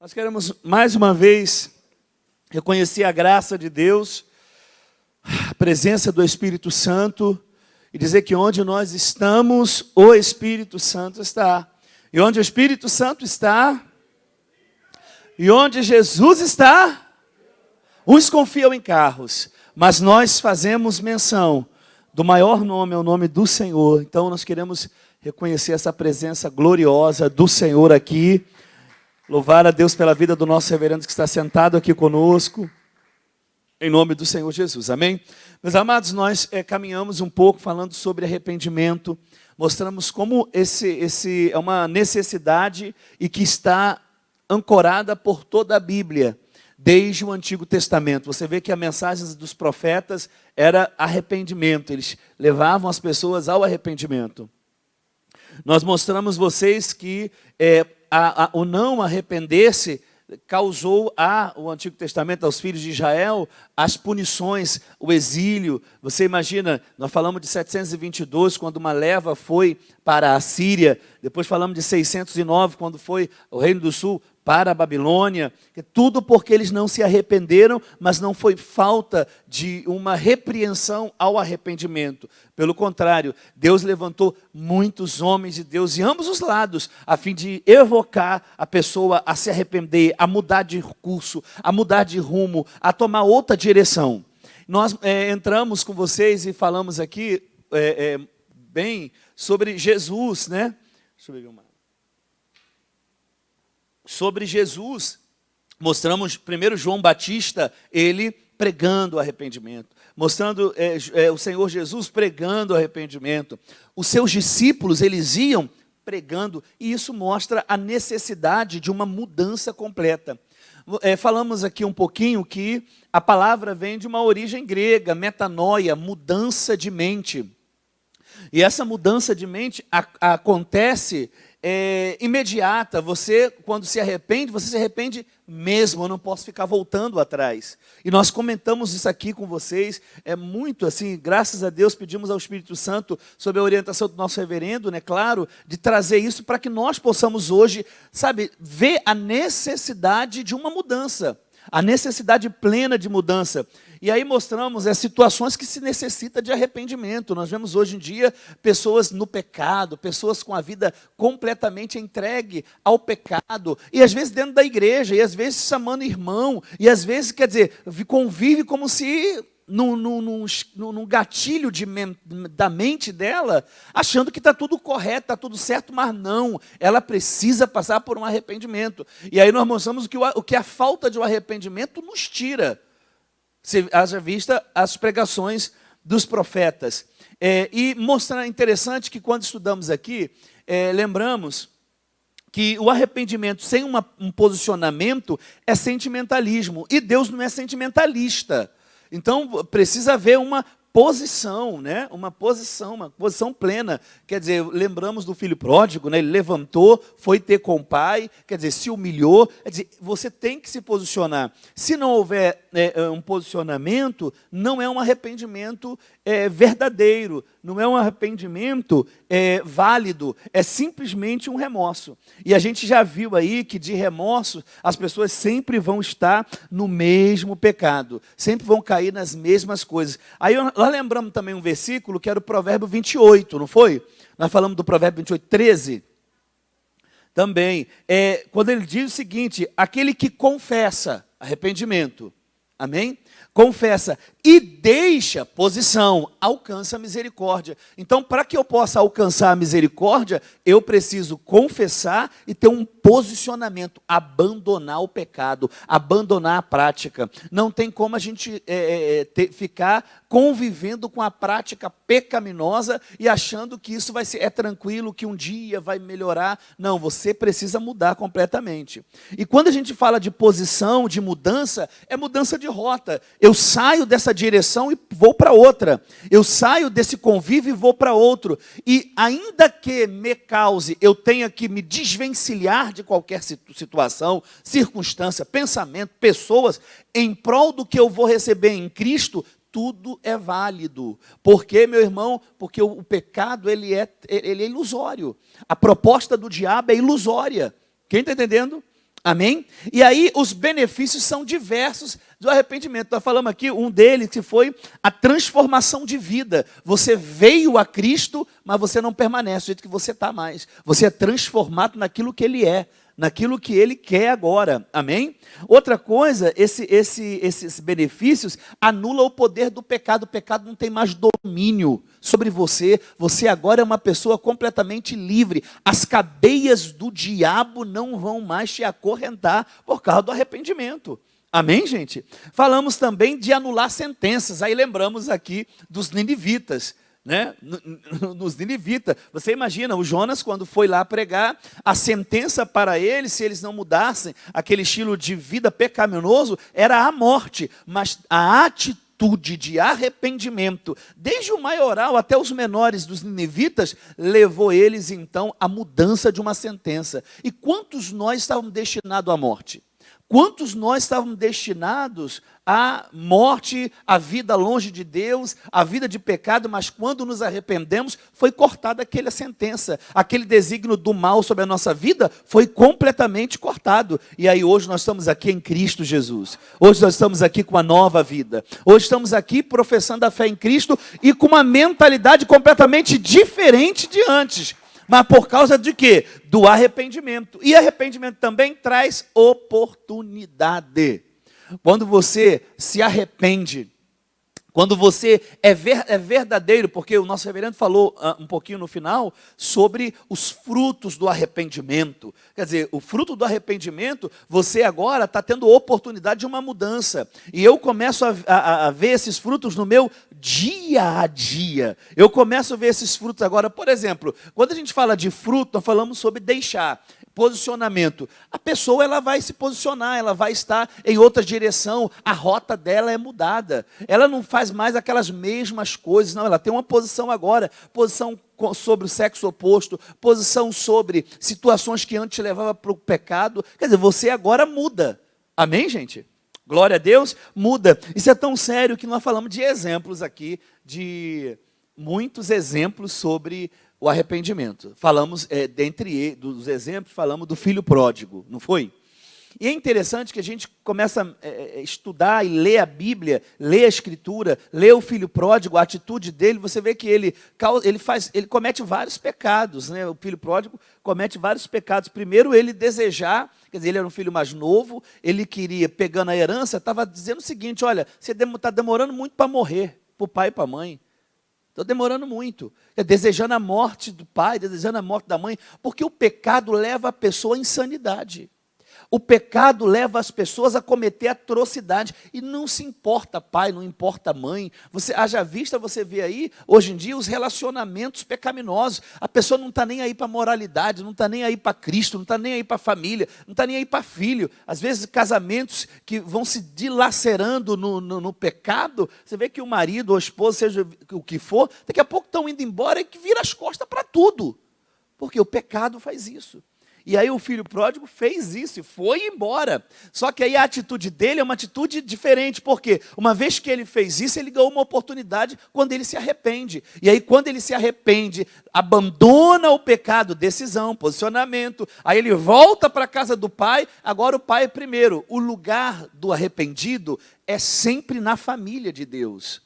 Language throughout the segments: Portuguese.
Nós queremos, mais uma vez, reconhecer a graça de Deus, a presença do Espírito Santo, e dizer que onde nós estamos, o Espírito Santo está. E onde o Espírito Santo está, e onde Jesus está, uns confiam em carros, mas nós fazemos menção do maior nome, é o nome do Senhor. Então nós queremos reconhecer essa presença gloriosa do Senhor aqui. Louvar a Deus pela vida do nosso reverendo que está sentado aqui conosco, em nome do Senhor Jesus, amém? Meus amados, nós caminhamos um pouco falando sobre arrependimento, mostramos como esse é uma necessidade e que está ancorada por toda a Bíblia, desde o Antigo Testamento. Você vê que a mensagem dos profetas era arrependimento, eles levavam as pessoas ao arrependimento. Nós mostramos vocês que o não arrepender-se causou ao Antigo Testamento, aos filhos de Israel, as punições, o exílio. Você imagina, nós falamos de 722, quando uma leva foi para a Síria, depois falamos de 609, quando foi o Reino do Sul para a Babilônia, tudo porque eles não se arrependeram, mas não foi falta de uma repreensão ao arrependimento. Pelo contrário, Deus levantou muitos homens de Deus, de ambos os lados, a fim de evocar a pessoa a se arrepender, a mudar de curso, a mudar de rumo, a tomar outra direção. Nós entramos com vocês e falamos aqui bem sobre Jesus, né? Deixa eu ver uma. Sobre Jesus, mostramos primeiro João Batista, ele pregando o arrependimento, mostrando o Senhor Jesus pregando o arrependimento. Os seus discípulos, eles iam pregando, e isso mostra a necessidade de uma mudança completa. Falamos aqui um pouquinho que a palavra vem de uma origem grega, metanoia, mudança de mente. E essa mudança de mente acontece imediata. Você, quando se arrepende, você se arrepende mesmo. Eu não posso ficar voltando atrás. E nós comentamos isso aqui com vocês. É muito assim, graças a Deus, pedimos ao Espírito Santo, sob a orientação do nosso reverendo, né, claro, de trazer isso para que nós possamos hoje, sabe, ver a necessidade de uma mudança. A necessidade plena de mudança. E aí mostramos situações que se necessita de arrependimento. Nós vemos hoje em dia pessoas no pecado, pessoas com a vida completamente entregue ao pecado, e às vezes dentro da igreja, e às vezes chamando irmão, e às vezes, quer dizer, convive como se num gatilho da mente dela, achando que está tudo correto, está tudo certo, mas não, ela precisa passar por um arrependimento. E aí nós mostramos o que a falta de um arrependimento nos tira. Haja vista as pregações dos profetas. E mostra interessante que quando estudamos aqui, lembramos que o arrependimento sem um posicionamento é sentimentalismo, e Deus não é sentimentalista. Então, precisa haver uma posição, né? Uma posição plena. Quer dizer, lembramos do filho pródigo, né? Ele levantou, foi ter com o pai, quer dizer, se humilhou. Quer dizer, você tem que se posicionar. Se não houver um posicionamento, não é um arrependimento verdadeiro, não é um arrependimento válido, é simplesmente um remorso. E a gente já viu aí que de remorso as pessoas sempre vão estar no mesmo pecado, sempre vão cair nas mesmas coisas. Aí nós lembramos também um versículo que era o Provérbio 28, não foi? Nós falamos do Provérbio 28, 13. Também, quando ele diz o seguinte: aquele que confessa, arrependimento, amém? Confessa e deixa posição, alcança a misericórdia. Então, para que eu possa alcançar a misericórdia, eu preciso confessar e ter um posicionamento, abandonar o pecado, abandonar a prática. Não tem como a gente ficar convivendo com a prática pecaminosa e achando que isso vai ser tranquilo, que um dia vai melhorar. Não, você precisa mudar completamente. E quando a gente fala de posição, de mudança, é mudança de rota. Eu saio dessa direção e vou para outra. Eu saio desse convívio e vou para outro. E ainda que me cause, eu tenha que me desvencilhar de qualquer situação, circunstância, pensamento, pessoas, em prol do que eu vou receber em Cristo, tudo é válido. Por quê, meu irmão? Porque o pecado ele é ilusório. A proposta do diabo é ilusória. Quem está entendendo? Amém? E aí os benefícios são diversos do arrependimento. Nós falamos aqui, um deles que foi a transformação de vida. Você veio a Cristo, mas você não permanece do jeito que você está mais. Você é transformado naquilo que Ele é, naquilo que Ele quer agora. Amém? Outra coisa, esses benefícios anulam o poder do pecado. O pecado não tem mais domínio sobre você. Você agora é uma pessoa completamente livre. As cadeias do diabo não vão mais te acorrentar por causa do arrependimento. Amém, gente? Falamos também de anular sentenças. Aí lembramos aqui dos ninivitas. Né? Nos ninivitas, você imagina, o Jonas quando foi lá pregar, a sentença para eles, se eles não mudassem aquele estilo de vida pecaminoso, era a morte, mas a atitude de arrependimento, desde o maioral até os menores dos ninivitas, levou eles então à mudança de uma sentença. E quantos nós estávamos destinados à morte? Quantos nós estávamos destinados à morte, à vida longe de Deus, à vida de pecado, mas quando nos arrependemos, foi cortada aquela sentença, aquele desígnio do mal sobre a nossa vida foi completamente cortado. E aí hoje nós estamos aqui em Cristo Jesus, hoje nós estamos aqui com uma nova vida, hoje estamos aqui professando a fé em Cristo e com uma mentalidade completamente diferente de antes. Mas por causa de quê? Do arrependimento. E arrependimento também traz oportunidade. Quando você se arrepende, quando você é verdadeiro, porque o nosso reverendo falou um pouquinho no final sobre os frutos do arrependimento. Quer dizer, o fruto do arrependimento, você agora está tendo oportunidade de uma mudança. E eu começo a ver esses frutos no meu dia a dia. Eu começo a ver esses frutos agora. Por exemplo, quando a gente fala de fruto, nós falamos sobre deixar. Posicionamento. A pessoa ela vai se posicionar, ela vai estar em outra direção, a rota dela é mudada. Ela não faz mais aquelas mesmas coisas, não, ela tem uma posição agora, posição sobre o sexo oposto, posição sobre situações que antes levava para o pecado. Quer dizer, você agora muda. Amém, gente? Glória a Deus, muda. Isso é tão sério que nós falamos de exemplos aqui, de muitos exemplos sobre o arrependimento. Falamos, dentre dos exemplos, falamos do filho pródigo, não foi? E é interessante que a gente começa a estudar e ler a Bíblia, ler a Escritura, ler o filho pródigo, a atitude dele, você vê que ele comete vários pecados, né? O filho pródigo comete vários pecados. Primeiro, ele desejar, quer dizer, ele era um filho mais novo, ele queria, pegando a herança, estava dizendo o seguinte, olha, você está demorando muito para morrer, para o pai e para a mãe. Estou demorando muito, desejando a morte do pai, desejando a morte da mãe, porque o pecado leva a pessoa à insanidade. O pecado leva as pessoas a cometer atrocidade. E não se importa pai, não importa mãe. Haja vista, você vê aí, hoje em dia, os relacionamentos pecaminosos. A pessoa não está nem aí para a moralidade, não está nem aí para Cristo, não está nem aí para a família, não está nem aí para filho. Às vezes, casamentos que vão se dilacerando no pecado, você vê que o marido ou a esposa, seja o que for, daqui a pouco estão indo embora e que vira as costas para tudo. Porque o pecado faz isso. E aí o filho pródigo fez isso e foi embora. Só que aí a atitude dele é uma atitude diferente. Por quê? Uma vez que ele fez isso, ele ganhou uma oportunidade quando ele se arrepende. E aí quando ele se arrepende, abandona o pecado, decisão, posicionamento. Aí ele volta para a casa do pai, agora o pai é primeiro. O lugar do arrependido é sempre na família de Deus.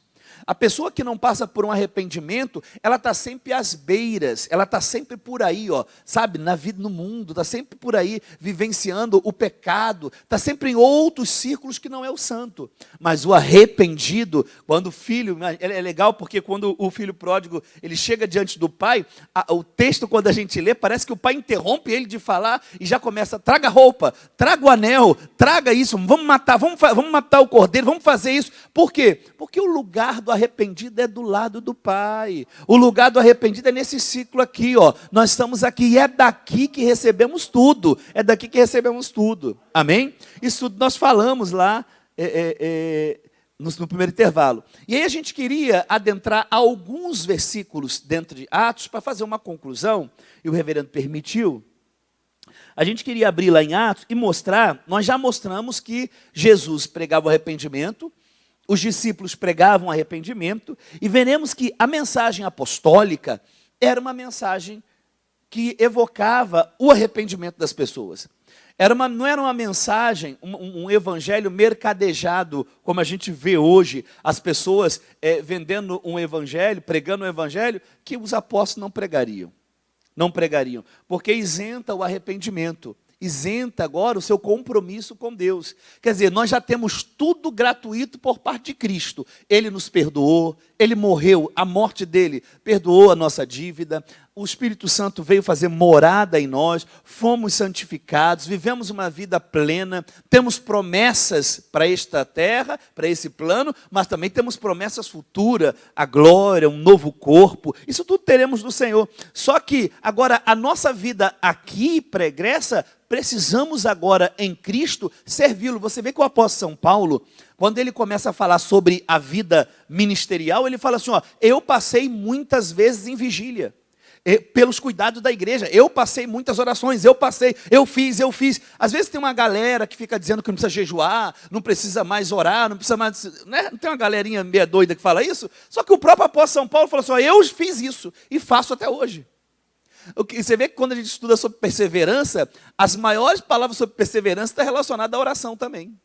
A pessoa que não passa por um arrependimento, ela está sempre às beiras, ela está sempre por aí, ó, sabe, na vida, no mundo, está sempre por aí, vivenciando o pecado, está sempre em outros círculos que não é o santo. Mas o arrependido, quando o filho, é legal porque quando o filho pródigo, ele chega diante do pai, o texto quando a gente lê, parece que o pai interrompe ele de falar e já começa, traga a roupa, traga o anel, traga isso, vamos matar o cordeiro, vamos fazer isso. Por quê? Porque o lugar do arrependido é do lado do Pai. O lugar do arrependido é nesse ciclo aqui, ó. Nós estamos aqui e é daqui que recebemos tudo. É daqui que recebemos tudo. Amém? Isso tudo nós falamos lá no primeiro intervalo. E aí a gente queria adentrar alguns versículos dentro de Atos para fazer uma conclusão, e o reverendo permitiu. A gente queria abrir lá em Atos e mostrar, nós já mostramos que Jesus pregava o arrependimento, os discípulos pregavam arrependimento, e veremos que a mensagem apostólica era uma mensagem que evocava o arrependimento das pessoas. Não era uma mensagem, um evangelho mercadejado, como a gente vê hoje, as pessoas vendendo um evangelho, pregando um evangelho, que os apóstolos não pregariam. Não pregariam, porque isenta o arrependimento. Isenta agora o seu compromisso com Deus. Quer dizer, nós já temos tudo gratuito por parte de Cristo. Ele nos perdoou, Ele morreu, a morte dele perdoou a nossa dívida. O Espírito Santo veio fazer morada em nós, fomos santificados, vivemos uma vida plena, temos promessas para esta terra, para esse plano, mas também temos promessas futuras, a glória, um novo corpo, isso tudo teremos do Senhor. Só que agora a nossa vida aqui pregressa, precisamos agora em Cristo servi-lo. Você vê que o apóstolo São Paulo, quando ele começa a falar sobre a vida ministerial, ele fala assim, ó, eu passei muitas vezes em vigília, pelos cuidados da igreja, eu passei muitas orações, eu fiz. Às vezes tem uma galera que fica dizendo que não precisa jejuar, não precisa mais orar, não precisa mais, né? Não tem uma galerinha meia doida que fala isso? Só que o próprio apóstolo São Paulo falou assim, ó, eu fiz isso e faço até hoje. Você vê que quando a gente estuda sobre perseverança, as maiores palavras sobre perseverança estão relacionadas à oração também.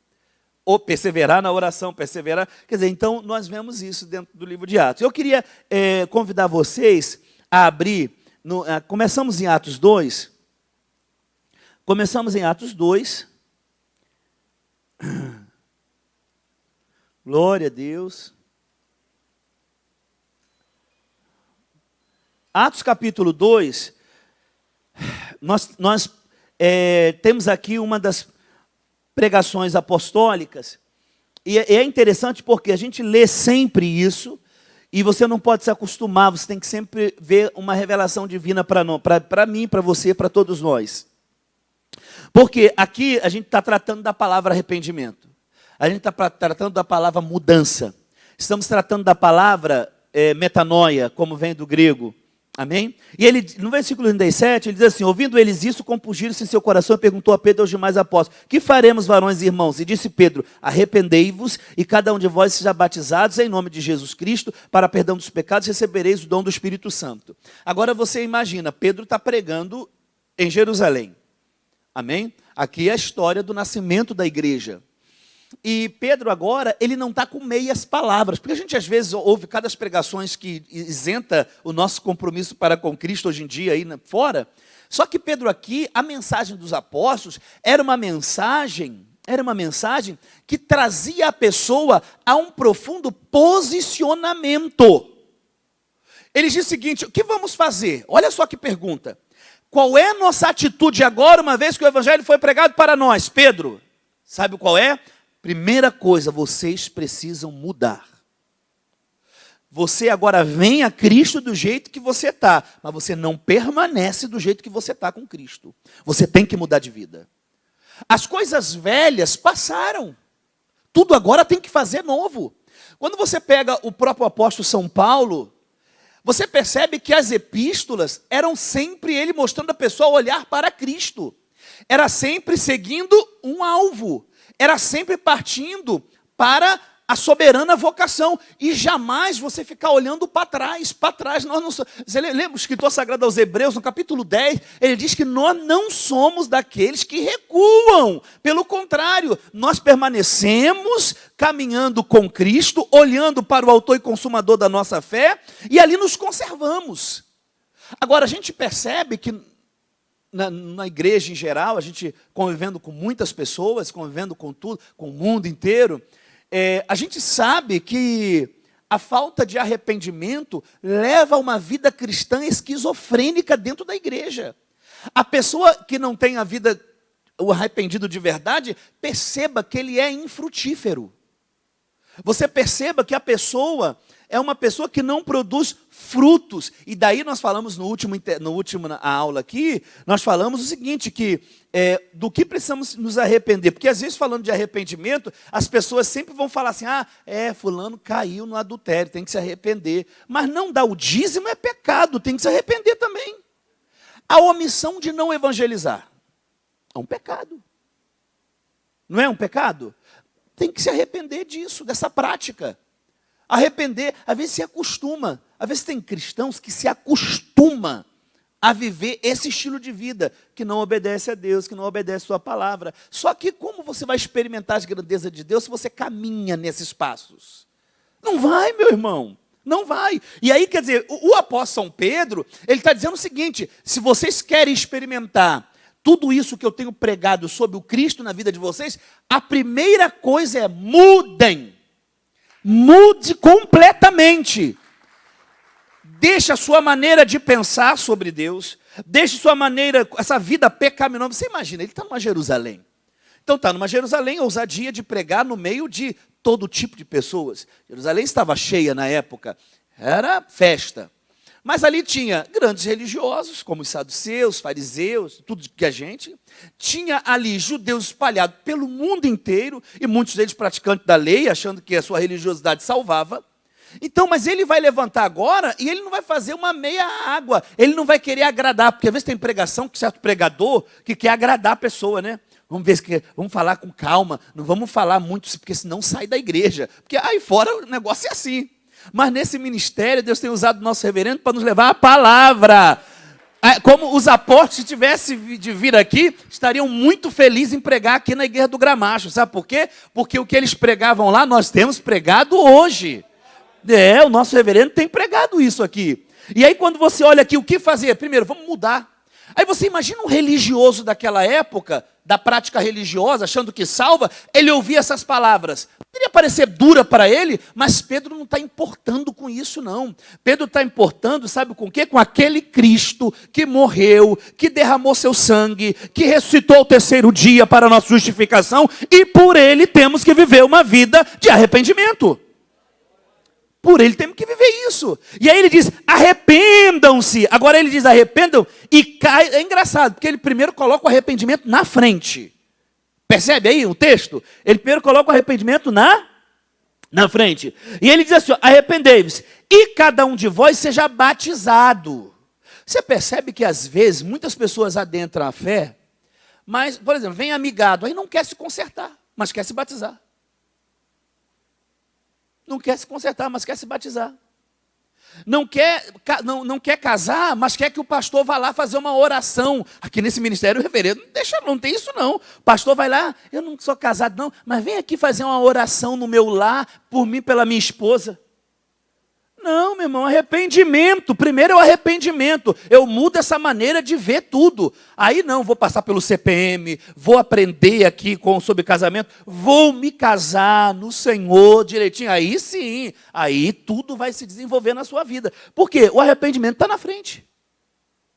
Ou perseverar na oração, perseverar. Quer dizer, então nós vemos isso dentro do livro de Atos. Eu queria convidar vocês a abrir, começamos em Atos 2. Começamos em Atos 2. Glória a Deus. Atos capítulo 2, nós temos aqui uma das pregações apostólicas, e é interessante porque a gente lê sempre isso, e você não pode se acostumar, você tem que sempre ver uma revelação divina para mim, para você, para todos nós. Porque aqui a gente está tratando da palavra arrependimento, a gente está tratando da palavra mudança, estamos tratando da palavra metanoia, como vem do grego. Amém? E ele, no versículo 37, ele diz assim, ouvindo eles isso, compungiram-se em seu coração e perguntou a Pedro e aos demais apóstolos, que faremos, varões e irmãos? E disse Pedro, arrependei-vos e cada um de vós seja batizados em nome de Jesus Cristo, para perdão dos pecados, recebereis o dom do Espírito Santo. Agora você imagina, Pedro está pregando em Jerusalém. Amém? Aqui é a história do nascimento da igreja. E Pedro agora, ele não está com meias palavras, porque a gente às vezes ouve cada pregações que isenta o nosso compromisso para com Cristo hoje em dia aí fora. Só que Pedro aqui, a mensagem dos apóstolos era uma mensagem que trazia a pessoa a um profundo posicionamento. Ele diz o seguinte, o que vamos fazer? Olha só que pergunta. Qual é a nossa atitude agora, uma vez que o evangelho foi pregado para nós? Pedro, sabe qual é? Primeira coisa, vocês precisam mudar. Você agora vem a Cristo do jeito que você está, mas você não permanece do jeito que você está com Cristo. Você tem que mudar de vida. As coisas velhas passaram. Tudo agora tem que fazer novo. Quando você pega o próprio apóstolo São Paulo, você percebe que as epístolas eram sempre ele mostrando a pessoa a olhar para Cristo. Era sempre seguindo um alvo. Era sempre partindo para a soberana vocação. E jamais você ficar olhando para trás. Você lembra o escritor sagrado aos Hebreus, no capítulo 10, ele diz que nós não somos daqueles que recuam. Pelo contrário, nós permanecemos caminhando com Cristo, olhando para o autor e consumador da nossa fé, e ali nos conservamos. Agora, a gente percebe que na igreja em geral, a gente convivendo com muitas pessoas, convivendo com tudo, com o mundo inteiro, a gente sabe que a falta de arrependimento leva a uma vida cristã esquizofrênica dentro da igreja. A pessoa que não tem a vida, o arrependido de verdade, perceba que ele é infrutífero. Você perceba que a pessoa é uma pessoa que não produz frutos. E daí nós falamos no último aula aqui, nós falamos o seguinte, que do que precisamos nos arrepender. Porque às vezes falando de arrependimento, as pessoas sempre vão falar assim, fulano caiu no adultério, tem que se arrepender. Mas não dar o dízimo é pecado, tem que se arrepender também. A omissão de não evangelizar é um pecado. Não é um pecado? Tem que se arrepender disso, dessa prática. Arrepender, às vezes se acostuma. Às vezes tem cristãos que se acostuma a viver esse estilo de vida, que não obedece a Deus, que não obedece a sua palavra. Só que como você vai experimentar as grandezas de Deus se você caminha nesses passos? Não vai, meu irmão, não vai. E aí, quer dizer, o apóstolo São Pedro, ele está dizendo o seguinte: se vocês querem experimentar tudo isso que eu tenho pregado sobre o Cristo na vida de vocês, a primeira coisa é mudem. Mude completamente. Deixe a sua maneira de pensar sobre Deus, deixe sua maneira, essa vida pecaminosa. Você imagina, ele está numa Jerusalém. Então está numa Jerusalém, ousadia de pregar no meio de todo tipo de pessoas. Jerusalém estava cheia na época, era festa. Mas ali tinha grandes religiosos, como os saduceus, fariseus, tudo que a gente. Tinha ali judeus espalhados pelo mundo inteiro, e muitos deles praticantes da lei, achando que a sua religiosidade salvava. Então, mas ele vai levantar agora e ele não vai fazer uma meia água. Ele não vai querer agradar, porque às vezes tem pregação que certo pregador que quer agradar a pessoa, né? Vamos falar com calma, não vamos falar muito, porque senão sai da igreja. Porque aí fora o negócio é assim. Mas nesse ministério, Deus tem usado o nosso reverendo para nos levar a palavra. Como os apóstolos, se tivessem de vir aqui, estariam muito felizes em pregar aqui na Igreja do Gramacho. Sabe por quê? Porque o que eles pregavam lá, nós temos pregado hoje. O nosso reverendo tem pregado isso aqui. E aí quando você olha aqui, o que fazer? Primeiro, vamos mudar. Aí você imagina um religioso daquela época, da prática religiosa, achando que salva, ele ouvia essas palavras. Poderia parecer dura para ele, mas Pedro não está importando com isso, não. Pedro está importando, sabe com o quê? Com aquele Cristo que morreu, que derramou seu sangue, que ressuscitou ao terceiro dia para a nossa justificação, e por ele temos que viver uma vida de arrependimento. Por ele temos que viver isso. E aí ele diz, arrependam-se. Agora ele diz, arrependam e cai. É engraçado, porque ele primeiro coloca o arrependimento na frente. Percebe aí o texto? Ele primeiro coloca o arrependimento na frente. E ele diz assim, arrependei-vos. E cada um de vós seja batizado. Você percebe que às vezes muitas pessoas adentram a fé, mas, por exemplo, vem amigado, aí não quer se consertar, mas quer se batizar. Não quer se consertar, mas quer se batizar. Não quer casar, mas quer que o pastor vá lá fazer uma oração. Aqui nesse ministério, o reverendo não tem isso não. O pastor vai lá, eu não sou casado não, mas vem aqui fazer uma oração no meu lar, por mim, pela minha esposa. Não, meu irmão, arrependimento. Primeiro é o arrependimento. Eu mudo essa maneira de ver tudo. Aí não, vou passar pelo CPM, vou aprender aqui sobre casamento, vou me casar no Senhor direitinho. Aí sim, aí tudo vai se desenvolver na sua vida. Por quê? O arrependimento está na frente.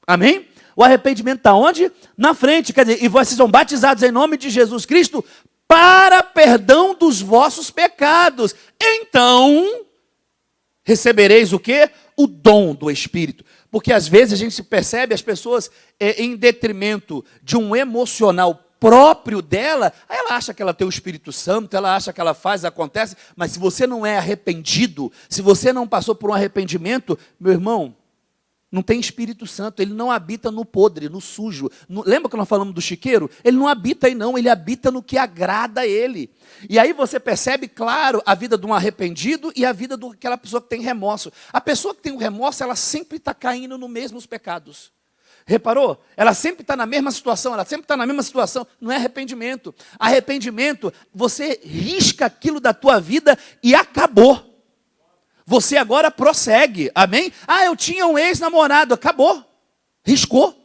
Amém? O arrependimento está onde? Na frente. Quer dizer, e vocês são batizados em nome de Jesus Cristo para perdão dos vossos pecados. Então recebereis o quê? O dom do Espírito. Porque às vezes a gente percebe as pessoas em detrimento de um emocional próprio dela, aí ela acha que ela tem o Espírito Santo, ela acha que ela faz, acontece, mas se você não é arrependido, se você não passou por um arrependimento, meu irmão, não tem Espírito Santo, ele não habita no podre, no sujo. Lembra que nós falamos do chiqueiro? Ele não habita aí não, ele habita no que agrada a ele. E aí você percebe, claro, a vida de um arrependido e a vida daquela pessoa que tem remorso. A pessoa que tem o remorso, ela sempre está caindo nos mesmos pecados. Reparou? Ela sempre está na mesma situação, não é arrependimento. Arrependimento, você risca aquilo da tua vida e acabou. Você agora prossegue, amém? Eu tinha um ex-namorado, acabou, riscou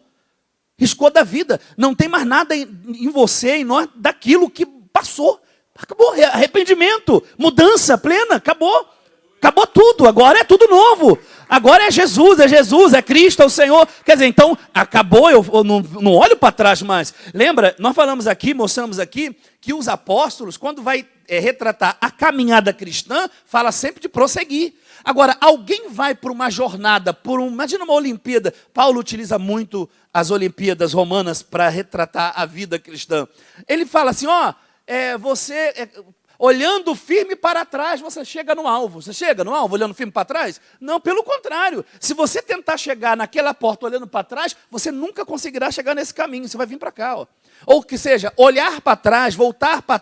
da vida. Não tem mais nada em você, em nós, daquilo que passou. Acabou, arrependimento, mudança plena, acabou tudo, agora é tudo novo. Agora é Jesus, é Cristo, é o Senhor. Quer dizer, então, acabou, eu não olho para trás mais. Lembra, nós mostramos aqui, que os apóstolos, quando vai retratar a caminhada cristã, fala sempre de prosseguir. Agora, alguém vai para uma jornada, imagina uma Olimpíada. Paulo utiliza muito as Olimpíadas romanas para retratar a vida cristã. Ele fala assim, olhando firme para trás, você chega no alvo. Você chega no alvo olhando firme para trás? Não, pelo contrário. Se você tentar chegar naquela porta olhando para trás, você nunca conseguirá chegar nesse caminho. Você vai vir para cá. Ou que seja, olhar para trás, voltar para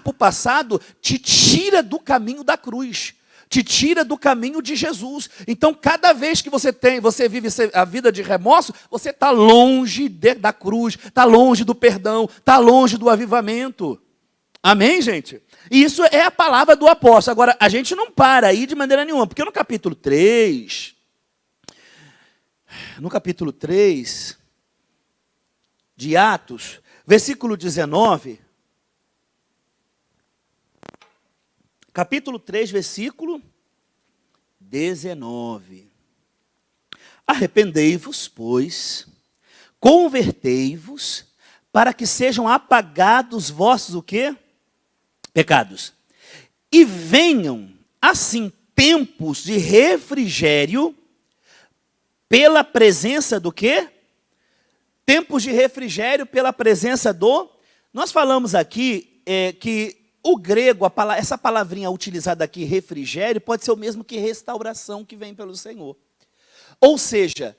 o passado, te tira do caminho da cruz. te tira do caminho de Jesus. Então, cada vez que você vive a vida de remorso, você está longe da cruz, está longe do perdão, está longe do avivamento. Amém, gente? E isso é a palavra do apóstolo. Agora, a gente não para aí de maneira nenhuma, porque no capítulo 3, de Atos, versículo 19, capítulo 3, versículo 19. Arrependei-vos, pois, convertei-vos, para que sejam apagados vossos o quê? Pecados. E venham, assim, tempos de refrigério, pela presença do quê? Tempos de refrigério pela presença do... Nós falamos aqui que o grego, essa palavrinha utilizada aqui, refrigério, pode ser o mesmo que restauração que vem pelo Senhor. Ou seja,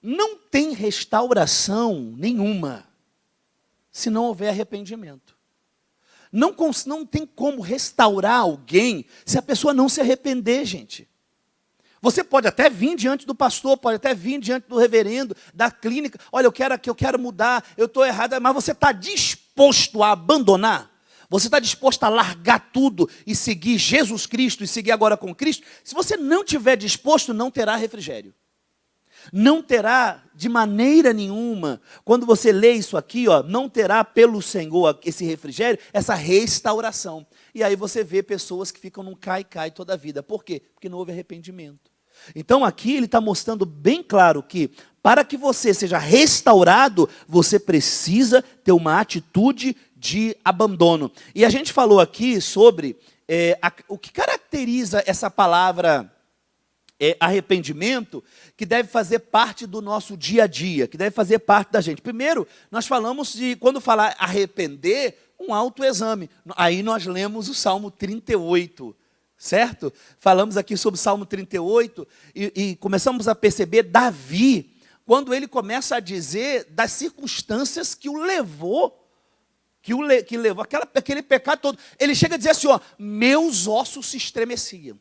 não tem restauração nenhuma se não houver arrependimento. Não tem como restaurar alguém se a pessoa não se arrepender, gente. Você pode até vir diante do pastor, pode até vir diante do reverendo, da clínica. Olha, eu quero mudar, eu estou errado, mas você está disposto a abandonar? Você está disposto a largar tudo e seguir Jesus Cristo e seguir agora com Cristo? Se você não tiver disposto, não terá refrigério. Não terá de maneira nenhuma, quando você lê isso aqui, não terá pelo Senhor esse refrigério, essa restauração. E aí você vê pessoas que ficam num cai-cai toda a vida. Por quê? Porque não houve arrependimento. Então aqui ele está mostrando bem claro que para que você seja restaurado, você precisa ter uma atitude de abandono. E a gente falou aqui sobre o que caracteriza essa palavra arrependimento, que deve fazer parte do nosso dia a dia, que deve fazer parte da gente. Primeiro, nós falamos de, quando falar arrepender, um autoexame. Aí nós lemos o Salmo 38, certo? Falamos aqui sobre o Salmo 38 e começamos a perceber Davi, quando ele começa a dizer das circunstâncias que o levou, que levou aquele pecado todo. Ele chega a dizer assim, meus ossos se estremeciam.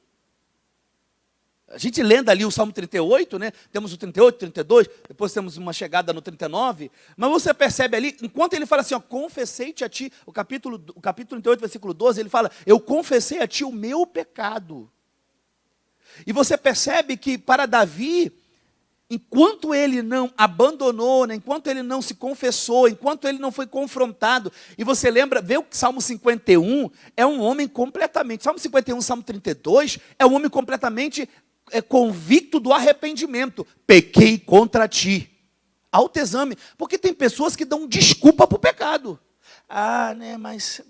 A gente lendo ali o Salmo 38, né? Temos o 38, 32, depois temos uma chegada no 39, mas você percebe ali, enquanto ele fala assim, confessei-te a ti, o capítulo 38, versículo 12, ele fala, eu confessei a ti o meu pecado. E você percebe que para Davi, enquanto ele não abandonou, né, enquanto ele não se confessou, enquanto ele não foi confrontado, e você lembra, vê o Salmo 51, é um homem completamente, Salmo 51, Salmo 32, é um homem completamente convicto do arrependimento. Pequei contra ti. Autoexame. Porque tem pessoas que dão desculpa para o pecado. Mas...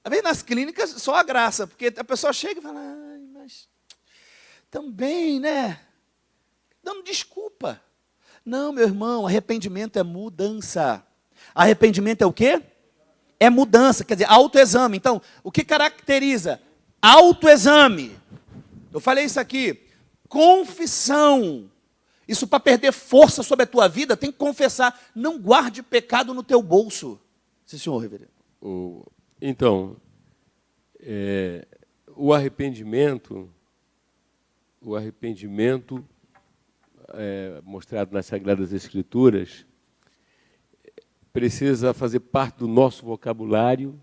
Às nas clínicas, só a graça. Porque a pessoa chega e fala, mas... Também, né? Dando desculpa. Não, meu irmão, arrependimento é mudança. Arrependimento é o quê? É mudança. Quer dizer, autoexame. Então, o que caracteriza? Autoexame. Eu falei isso aqui, confissão. Isso para perder força sobre a tua vida, tem que confessar. Não guarde pecado no teu bolso. Sim, senhor reverendo. Então, o arrependimento mostrado nas Sagradas Escrituras, precisa fazer parte do nosso vocabulário,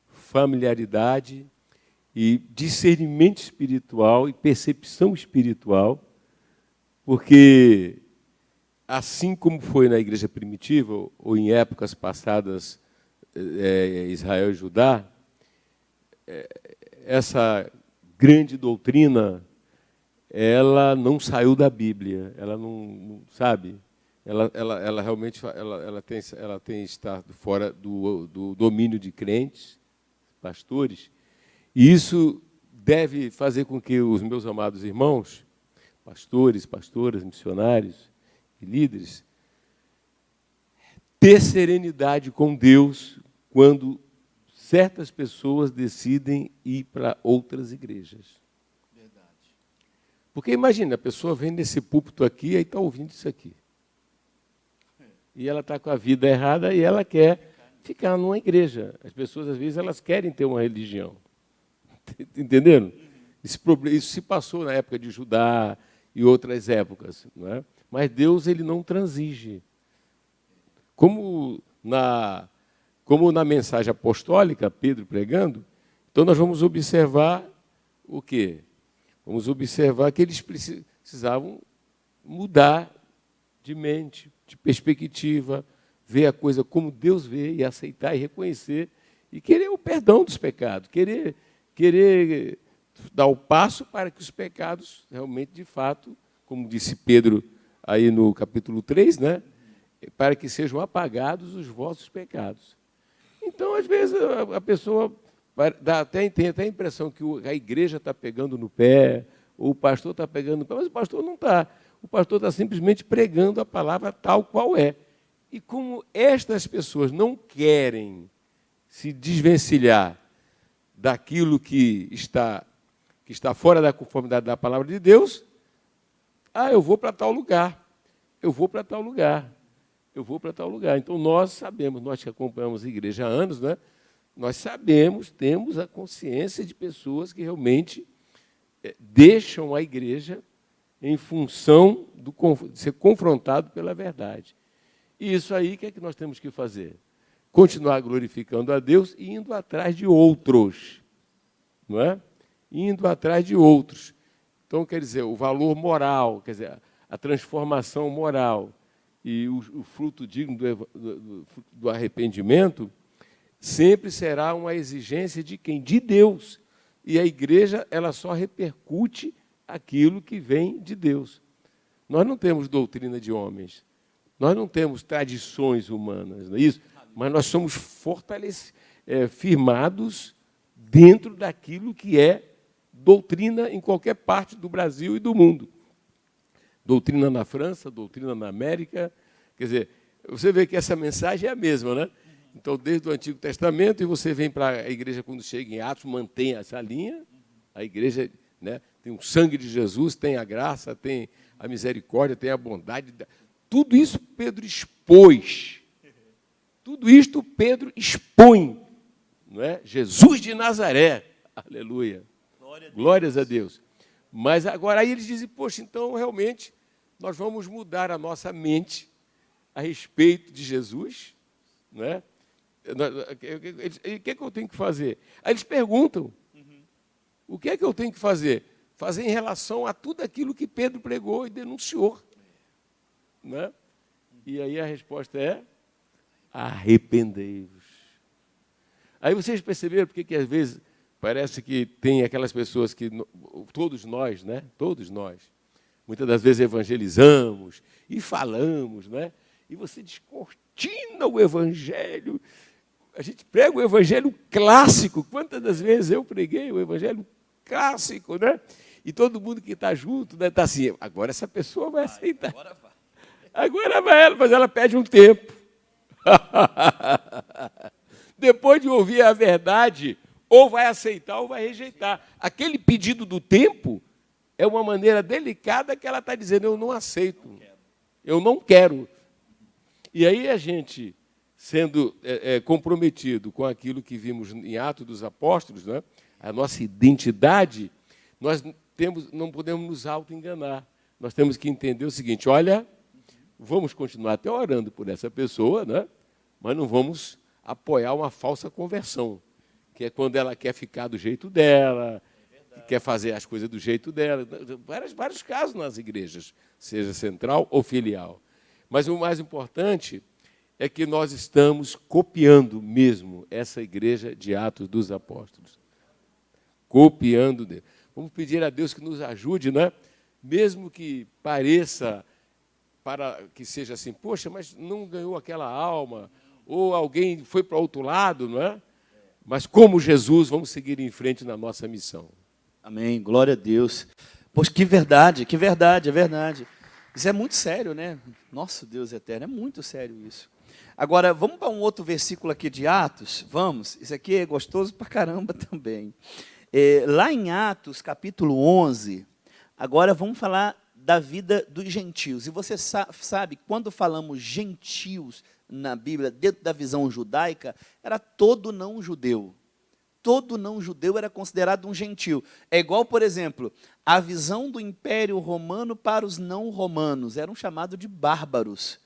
familiaridade e discernimento espiritual e percepção espiritual, porque, assim como foi na igreja primitiva, ou em épocas passadas, Israel e Judá, essa grande doutrina, ela não saiu da Bíblia, ela não sabe, ela realmente tem estado fora do domínio de crentes, pastores. E isso deve fazer com que os meus amados irmãos, pastores, pastoras, missionários e líderes, ter serenidade com Deus quando certas pessoas decidem ir para outras igrejas. Verdade. Porque imagina, a pessoa vem nesse púlpito aqui e está ouvindo isso aqui. E ela está com a vida errada e ela quer ficar numa igreja. As pessoas, às vezes, elas querem ter uma religião. Entenderam? Isso se passou na época de Judá e outras épocas. Não é? Mas Deus ele não transige. Como na mensagem apostólica, Pedro pregando, então nós vamos observar o quê? Vamos observar que eles precisavam mudar de mente, de perspectiva, ver a coisa como Deus vê e aceitar e reconhecer e querer o perdão dos pecados, querer dar o passo para que os pecados realmente, de fato, como disse Pedro aí no capítulo 3, né, para que sejam apagados os vossos pecados. Então, às vezes, a pessoa tem até a impressão que a igreja está pegando no pé, ou o pastor está pegando no pé, mas o pastor não está. O pastor está simplesmente pregando a palavra tal qual é. E como estas pessoas não querem se desvencilhar daquilo que está fora da conformidade da palavra de Deus, eu vou para tal lugar, eu vou para tal lugar, eu vou para tal lugar. Então, nós sabemos, nós que acompanhamos a igreja há anos, né, nós sabemos, temos a consciência de pessoas que realmente deixam a igreja em função de ser confrontado pela verdade. E isso aí, o que é que nós temos que fazer? Continuar glorificando a Deus e indo atrás de outros. Não é? Indo atrás de outros. Então, quer dizer, o valor moral, quer dizer, a transformação moral e o fruto digno do arrependimento sempre será uma exigência de quem? De Deus. E a igreja, ela só repercute aquilo que vem de Deus. Nós não temos doutrina de homens, nós não temos tradições humanas, não é isso? Mas nós somos firmados dentro daquilo que é doutrina em qualquer parte do Brasil e do mundo. Doutrina na França, doutrina na América. Quer dizer, você vê que essa mensagem é a mesma, né? Então, desde o Antigo Testamento, e você vem para a igreja, quando chega em Atos, mantém essa linha. A igreja, né, tem o sangue de Jesus, tem a graça, tem a misericórdia, tem a bondade. Tudo isso Pedro expôs. Tudo isto Pedro expõe. Não é? Jesus de Nazaré. Aleluia. Glórias a Deus. Mas agora aí eles dizem, poxa, então realmente nós vamos mudar a nossa mente a respeito de Jesus, não é? O que é que eu tenho que fazer? Aí eles perguntam, o que é que eu tenho que fazer? Fazer em relação a tudo aquilo que Pedro pregou e denunciou. Não é? E aí a resposta é, arrependei-vos. Aí vocês perceberam porque que às vezes parece que tem aquelas pessoas que, todos nós, né? Todos nós, muitas das vezes evangelizamos e falamos, né? E você descortina o evangelho. A gente prega o evangelho clássico. Quantas das vezes eu preguei o evangelho clássico, né? E todo mundo que está junto, né, está assim, agora essa pessoa vai aceitar. Agora vai ela, mas ela pede um tempo. Depois de ouvir a verdade, ou vai aceitar ou vai rejeitar. Aquele pedido do tempo é uma maneira delicada que ela está dizendo, eu não aceito, eu não quero. E aí a gente, sendo comprometido com aquilo que vimos em Atos dos Apóstolos, né, a nossa identidade, nós não podemos nos auto-enganar. Nós temos que entender o seguinte, olha, vamos continuar até orando por essa pessoa, né, mas não vamos apoiar uma falsa conversão, que é quando ela quer ficar do jeito dela, que quer fazer as coisas do jeito dela. Vários casos nas igrejas, seja central ou filial. Mas o mais importante é que nós estamos copiando mesmo essa igreja de Atos dos Apóstolos. Copiando Deus. Vamos pedir a Deus que nos ajude, né? Mesmo que pareça para que seja assim, poxa, mas não ganhou aquela alma, ou alguém foi para o outro lado, não é? Mas como Jesus, vamos seguir em frente na nossa missão. Amém, glória a Deus. Poxa, que verdade, é verdade. Isso é muito sério, né? Nosso Deus eterno, é muito sério isso. Agora, vamos para um outro versículo aqui de Atos? Vamos, isso aqui é gostoso pra caramba também. Lá em Atos, capítulo 11, agora vamos falar da vida dos gentios. E você sabe, quando falamos gentios na Bíblia, dentro da visão judaica, era todo não judeu. todo não-judeu era considerado um gentil. É igual, por exemplo, a visão do Império Romano para os não-romanos. Eram chamados de bárbaros.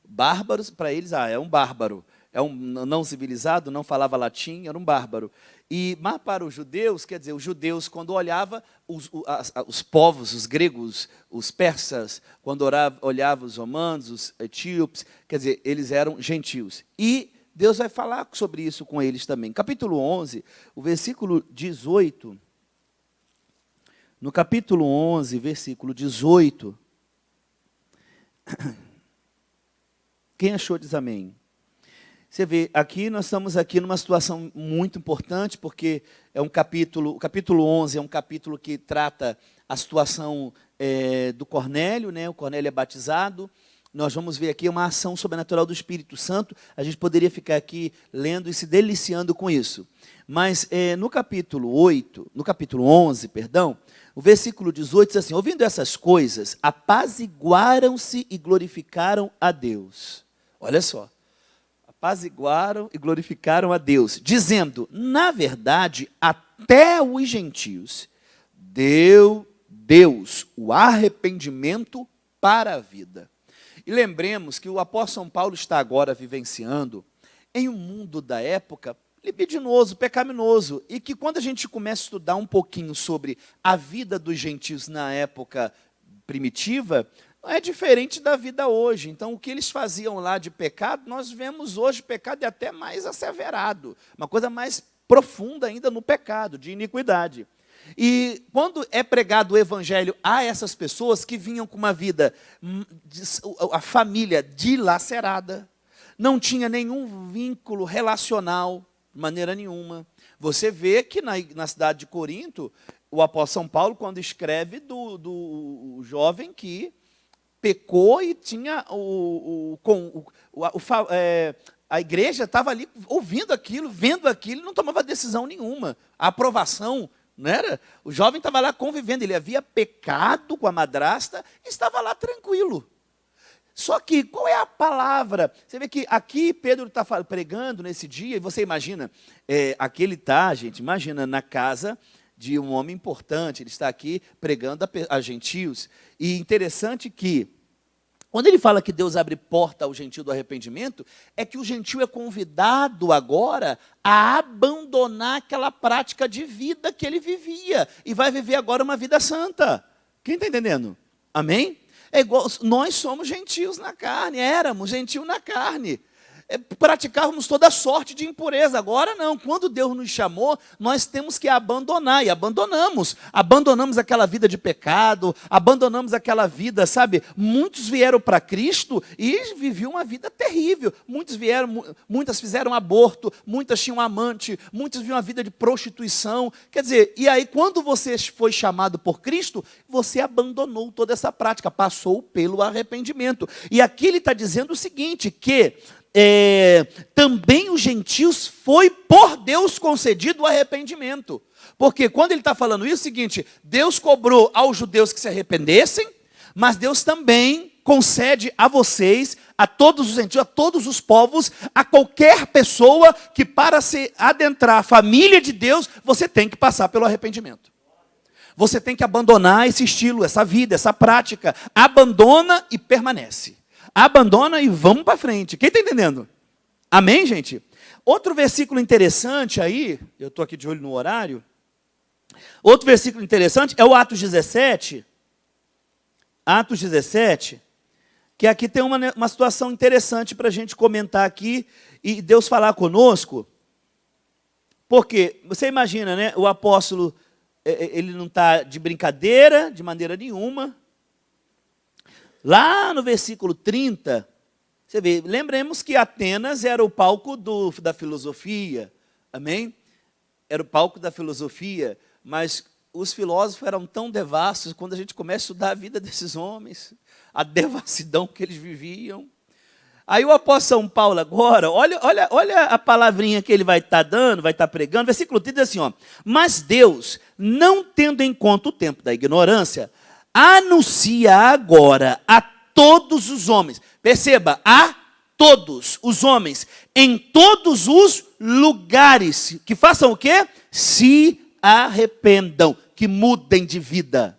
Bárbaros, para eles, é um bárbaro. É um não civilizado, não falava latim, era um bárbaro. Mas para os judeus, quer dizer, os judeus, quando olhavam os povos, os gregos, os persas, quando olhavam os romanos, os etíopes, quer dizer, eles eram gentios. E Deus vai falar sobre isso com eles também. Capítulo 11, o versículo 18. No capítulo 11, versículo 18. Quem achou diz amém. Você vê, aqui nós estamos aqui numa situação muito importante, porque é um capítulo, o capítulo 11 é um capítulo que trata a situação do Cornélio, né? O Cornélio é batizado. Nós vamos ver aqui uma ação sobrenatural do Espírito Santo. A gente poderia ficar aqui lendo e se deliciando com isso. Mas no capítulo 11, o versículo 18 diz assim: ouvindo essas coisas, apaziguaram-se e glorificaram a Deus. Olha só. Apaziguaram e glorificaram a Deus, dizendo, na verdade, até os gentios deu Deus o arrependimento para a vida. E lembremos que o apóstolo São Paulo está agora vivenciando em um mundo da época libidinoso, pecaminoso, e que quando a gente começa a estudar um pouquinho sobre a vida dos gentios na época primitiva, não é diferente da vida hoje. Então, o que eles faziam lá de pecado, nós vemos hoje pecado é até mais asseverado, uma coisa mais profunda ainda no pecado, de iniquidade. E quando é pregado o evangelho a essas pessoas que vinham com uma vida, a família dilacerada, não tinha nenhum vínculo relacional, de maneira nenhuma. Você vê que na cidade de Corinto, o apóstolo São Paulo, quando escreve do jovem que pecou e tinha a igreja estava ali ouvindo aquilo, vendo aquilo, não tomava decisão nenhuma. A aprovação, não era? O jovem estava lá convivendo, ele havia pecado com a madrasta e estava lá tranquilo. Só que, qual é a palavra? Você vê que aqui Pedro está pregando nesse dia, e você imagina, aqui ele está, gente, imagina, na casa de um homem importante, ele está aqui pregando a gentios. E interessante que, quando ele fala que Deus abre porta ao gentio do arrependimento, é que o gentio é convidado agora a abandonar aquela prática de vida que ele vivia, e vai viver agora uma vida santa. Quem está entendendo? Amém? É igual, nós somos gentios na carne, éramos gentios na carne. Praticávamos toda sorte de impureza. Agora não, quando Deus nos chamou, nós temos que abandonar, e abandonamos aquela vida de pecado, abandonamos aquela vida, sabe, muitos vieram para Cristo e viviam uma vida terrível, muitas fizeram aborto, muitas tinham amante, muitos viviam uma vida de prostituição, quer dizer, e aí quando você foi chamado por Cristo, você abandonou toda essa prática, passou pelo arrependimento, e aqui ele está dizendo o seguinte, que também os gentios foi por Deus concedido o arrependimento. Porque quando ele está falando isso, é o seguinte, Deus cobrou aos judeus que se arrependessem, mas Deus também concede a vocês, a todos os gentios, a todos os povos, a qualquer pessoa que para se adentrar a família de Deus, você tem que passar pelo arrependimento. Você tem que abandonar esse estilo, essa vida, essa prática. Abandona e permanece. Abandona e vamos para frente. Quem está entendendo? Amém, gente? Outro versículo interessante aí, eu estou aqui de olho no horário. Outro versículo interessante é o Atos 17. Atos 17, que aqui tem uma situação interessante para a gente comentar aqui e Deus falar conosco. Porque, você imagina, né? O apóstolo, ele não está de brincadeira, de maneira nenhuma. Lá no versículo 30, você vê, lembremos que Atenas era o palco da filosofia, amém? Era o palco da filosofia, mas os filósofos eram tão devassos, quando a gente começa a estudar a vida desses homens, a devassidão que eles viviam. Aí o apóstolo São Paulo agora, olha a palavrinha que ele vai estar dando, vai estar pregando, versículo 30 diz assim, ó, mas Deus, não tendo em conta o tempo da ignorância, anuncia agora a todos os homens. Perceba, a todos os homens, em todos os lugares, que façam o quê? Se arrependam, que mudem de vida.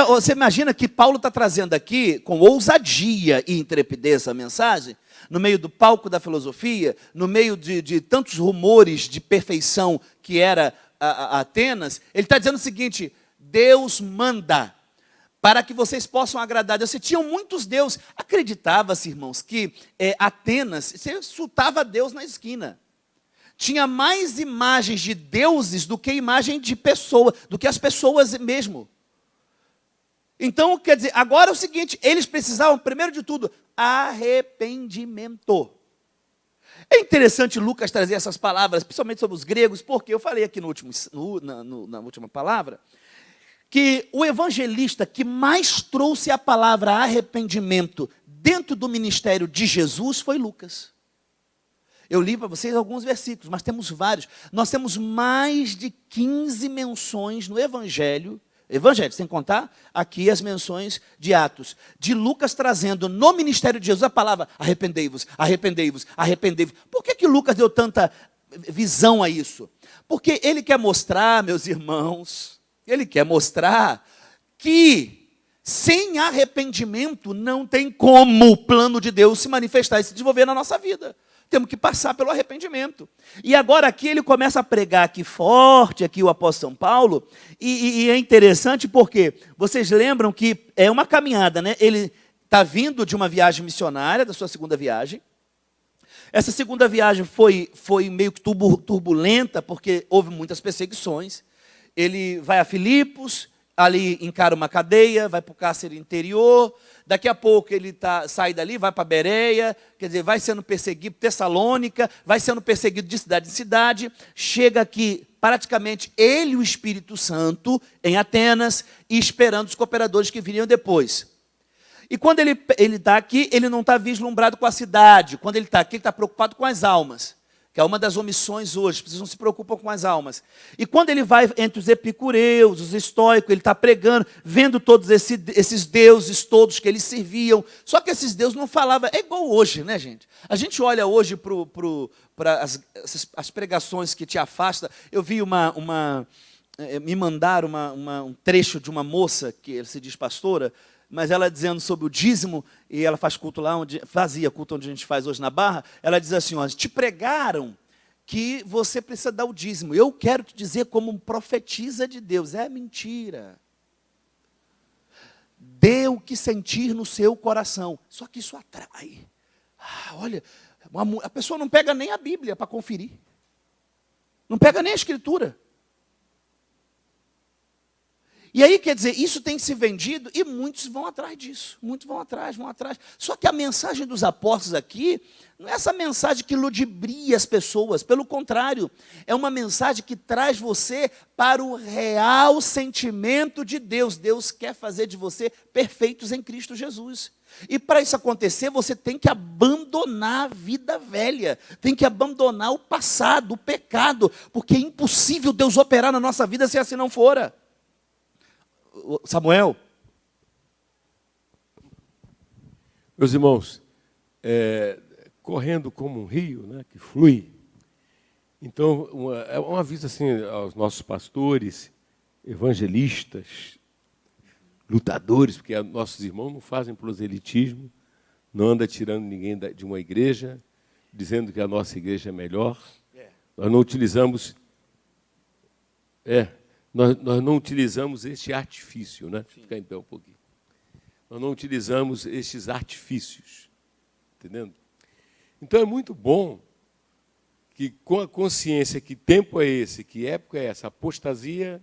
Você imagina que Paulo está trazendo aqui, com ousadia e intrepidez, a mensagem, no meio do palco da filosofia, no meio de tantos rumores de perfeição que era a Atenas, ele está dizendo o seguinte: Deus manda para que vocês possam agradar a Deus. Se tinham muitos deuses, acreditava-se, irmãos, que Atenas, você insultava Deus na esquina. Tinha mais imagens de deuses do que imagem de pessoa, do que as pessoas mesmo. Então, quer dizer, agora é o seguinte, eles precisavam, primeiro de tudo, arrependimento. É interessante Lucas trazer essas palavras, principalmente sobre os gregos, porque eu falei aqui na última palavra, que o evangelista que mais trouxe a palavra arrependimento dentro do ministério de Jesus foi Lucas. Eu li para vocês alguns versículos, mas temos vários. Nós temos mais de 15 menções no Evangelho, sem contar aqui as menções de Atos, de Lucas trazendo no ministério de Jesus a palavra arrependei-vos, arrependei-vos, arrependei-vos. Por que Lucas deu tanta visão a isso? Porque ele quer mostrar, meus irmãos, ele quer mostrar que sem arrependimento não tem como o plano de Deus se manifestar e se desenvolver na nossa vida. Temos que passar pelo arrependimento. E agora aqui ele começa a pregar aqui forte, aqui o apóstolo São Paulo, e é interessante porque vocês lembram que é uma caminhada, né? Ele está vindo de uma viagem missionária, da sua segunda viagem. Essa segunda viagem foi meio que turbulenta, porque houve muitas perseguições. Ele vai a Filipos, ali encara uma cadeia, vai para o cárcere interior, daqui a pouco ele sai dali, vai para Bereia, quer dizer, vai sendo perseguido, Tessalônica, vai sendo perseguido de cidade em cidade, chega aqui praticamente ele e o Espírito Santo em Atenas, e esperando os cooperadores que viriam depois. E quando ele está aqui, ele não está vislumbrado com a cidade, quando ele está aqui, ele está preocupado com as almas, que é uma das omissões hoje, vocês não se preocupam com as almas. E quando ele vai entre os epicureus, os estoicos, ele está pregando, vendo todos esses deuses todos que eles serviam. Só que esses deuses não falavam, é igual hoje, né, gente? A gente olha hoje para as pregações que te afastam. Eu vi me mandaram um trecho de uma moça, que se diz pastora, mas ela dizendo sobre o dízimo, e ela fazia culto onde a gente faz hoje na Barra, ela diz assim, ó, te pregaram que você precisa dar o dízimo. Eu quero te dizer como profetiza de Deus, é mentira. Dê o que sentir no seu coração. Só que isso atrai. Olha, a pessoa não pega nem a Bíblia para conferir. Não pega nem a Escritura. E aí, quer dizer, isso tem se vendido e muitos vão atrás disso. Muitos vão atrás. Só que a mensagem dos apóstolos aqui não é essa mensagem que ludibria as pessoas. Pelo contrário, é uma mensagem que traz você para o real sentimento de Deus. Deus quer fazer de você perfeitos em Cristo Jesus. E para isso acontecer, você tem que abandonar a vida velha. Tem que abandonar o passado, o pecado. Porque é impossível Deus operar na nossa vida se assim não for. Samuel. Meus irmãos, correndo como um rio, né, que flui. Então, um aviso assim aos nossos pastores, evangelistas, lutadores, porque nossos irmãos não fazem proselitismo, não anda tirando ninguém de uma igreja, dizendo que a nossa igreja é melhor. Nós não utilizamos... Nós não utilizamos este artifício, né? Ficar em pé um pouquinho. Nós não utilizamos estes artifícios, entendendo? Então é muito bom que, com a consciência que tempo é esse, que época é essa, apostasia,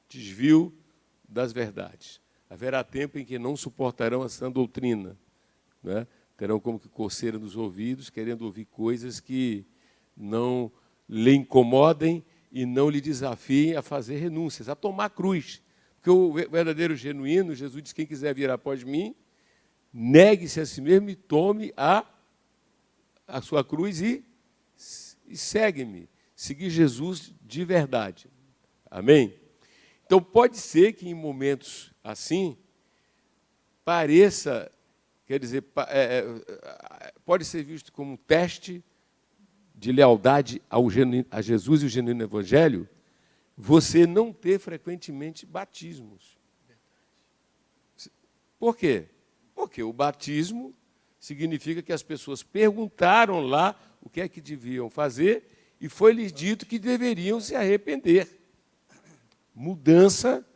desvio das verdades. Haverá tempo em que não suportarão a sã doutrina, né? Terão como que coceira nos ouvidos, querendo ouvir coisas que não lhe incomodem e não lhe desafiem a fazer renúncias, a tomar cruz. Porque o verdadeiro genuíno, Jesus diz, quem quiser vir após mim, negue-se a si mesmo e tome a sua cruz e segue-me. Seguir Jesus de verdade. Amém? Então, pode ser que em momentos assim, pareça quer dizer, pode ser visto como um teste de lealdade a Jesus e o genuíno Evangelho, você não ter frequentemente batismos. Por quê? Porque o batismo significa que as pessoas perguntaram lá o que é que deviam fazer e foi-lhes dito que deveriam se arrepender. Mudança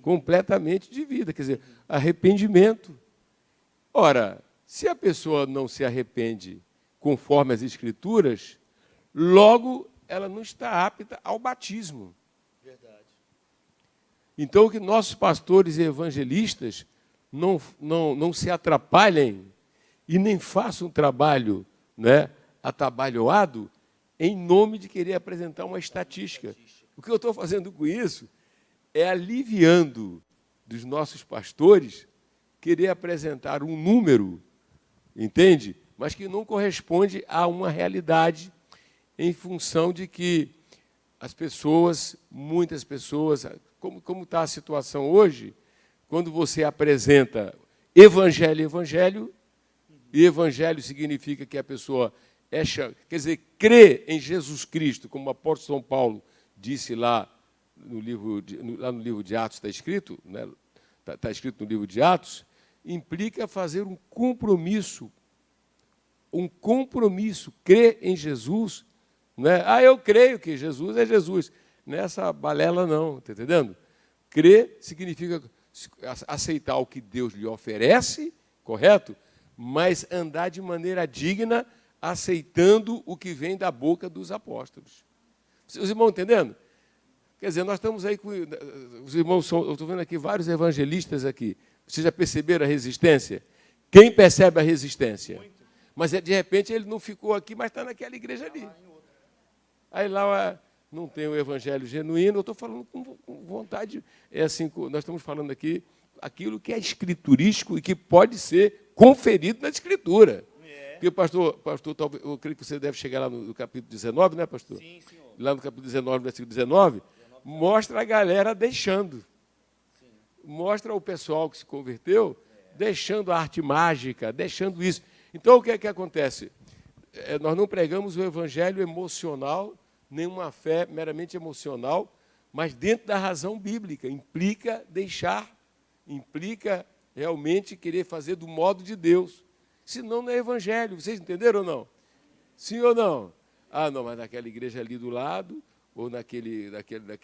completamente de vida, quer dizer, arrependimento. Ora, se a pessoa não se arrepende conforme as Escrituras, logo ela não está apta ao batismo. Verdade. Então, que nossos pastores e evangelistas não se atrapalhem e nem façam um trabalho, né, atabalhoado em nome de querer apresentar uma estatística. O que eu estou fazendo com isso é aliviando dos nossos pastores querer apresentar um número, entende? Mas que não corresponde a uma realidade em função de que as pessoas, muitas pessoas, como está a situação hoje, quando você apresenta evangelho, e evangelho significa que a pessoa quer dizer, crê em Jesus Cristo, como o apóstolo São Paulo disse lá no livro de Atos, está escrito, né? Está escrito no livro de Atos, implica fazer um compromisso, crer em Jesus, né? Eu creio que Jesus é Jesus. Nessa balela não, está entendendo? Crer significa aceitar o que Deus lhe oferece, correto? Mas andar de maneira digna, aceitando o que vem da boca dos apóstolos. Os irmãos entendendo? Quer dizer, nós estamos aí com... Os irmãos eu estou vendo aqui vários evangelistas aqui. Vocês já perceberam a resistência? Quem percebe a resistência? Muito. Mas, de repente, ele não ficou aqui, mas está naquela igreja ali. Aí lá não tem o evangelho genuíno. Eu estou falando com vontade. É assim, nós estamos falando aqui aquilo que é escriturístico e que pode ser conferido na Escritura. Porque, pastor, eu creio que você deve chegar lá no capítulo 19, né, pastor? Sim, senhor. Lá no capítulo 19, versículo 19, mostra a galera deixando. Sim. Mostra o pessoal que se converteu, deixando a arte mágica, deixando isso. Então, o que é que acontece? Nós não pregamos o evangelho emocional, nem uma fé meramente emocional, mas dentro da razão bíblica. Implica deixar, implica realmente querer fazer do modo de Deus. Senão não é evangelho. Vocês entenderam ou não? Sim ou não? Não, mas naquela igreja ali do lado, ou naquele